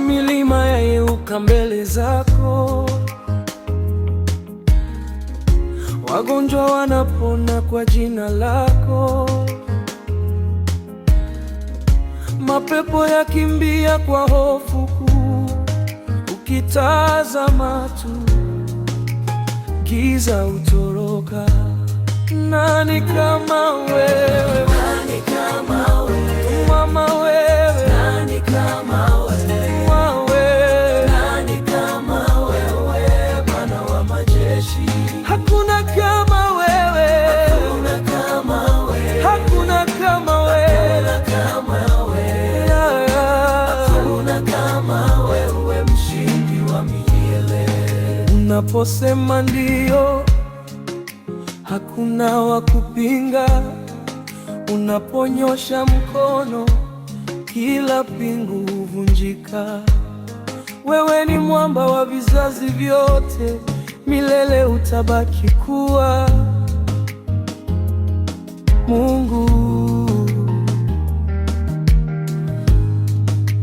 milima yayeyuka mbele zako, wagonjwa wanapona kwa jina lako, mapepo yakimbia kwa hofu kuu. Ukitazama tu, giza hutoroka. Nani kama wewe? Nani kama wewe? Mama wewe. Nani kama wewe? Wewe. Nani kama wewe? Bwana wa majeshi. Hakuna kama wewe. Hakuna kama wewe. Hakuna kama wewe. Hakuna kama wewe. Hakuna kama wewe, mshindi wa milele. Unaposema ndio, hakuna wa kupinga. Unaponyosha mkono, kila pingu huvunjika. Wewe ni mwamba wa vizazi vyote, milele utabaki kuwa Mungu.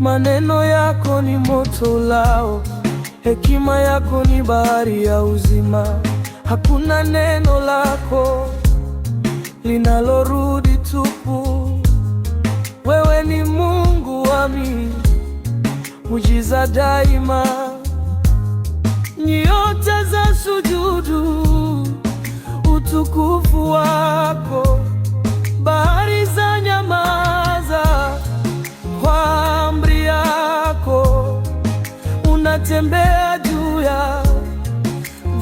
Maneno yako ni moto ulao, hekima yako ni bahari ya uzima. Hakuna neno lako linalorudi tupu. Wewe ni Mungu wa miujiza daima. Nyota za sujudu utukufu wako, bahari za nyamaza kwa amri yako. Unatembea juu ya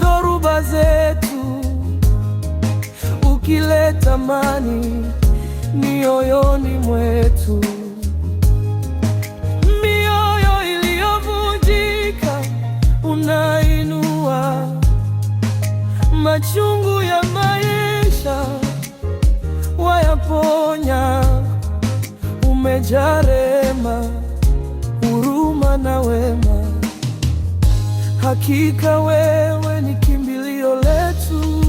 dhoruba zetu, ukileta amani mioyoni mwetu. Mioyo iliyovunjika unainua, machungu ya maisha wayaponya. Umejaa rehema, huruma na wema. Hakika wewe ni kimbilio letu.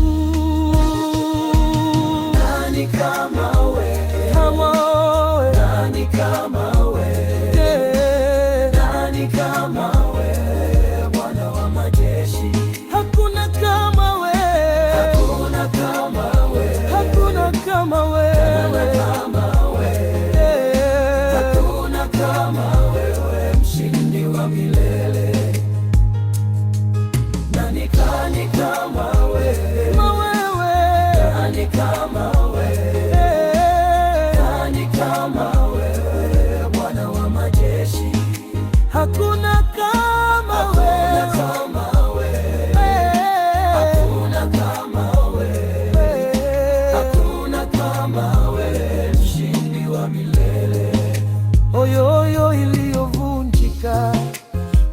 Nani kama wewe? Kama wewe. Nani kama wewe? Yeah. Nani kama wewe, Bwana wa majeshi? Hakuna kama wewe. Hakuna kama wewe. Hakuna kama wewe. Kama wewe. Yeah. Hakuna kama wewe, mshindi wa milele. Nani kama wewe? Kama wewe. Nani kama wewe? Yeah. Nani kama wewe, Bwana wa majeshi? Hakuna kama wewe. Kama wewe. Hakuna kama wewe. Hakuna kama wewe, mshindi wa milele. Oyoyo iliyovunjika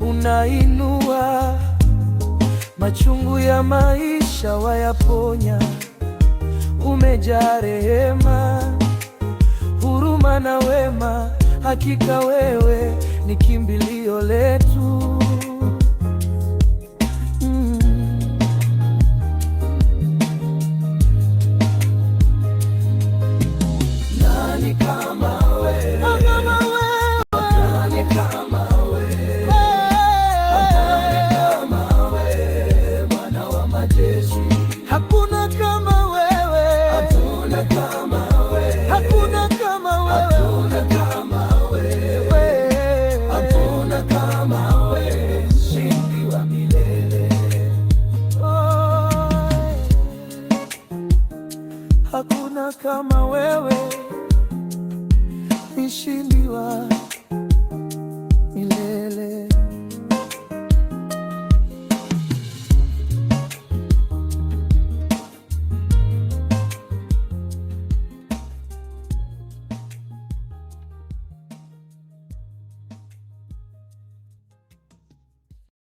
unainua, machungu ya maisha wayaponya. Umejaa rehema, huruma na wema. Hakika wewe ni kimbilio letu.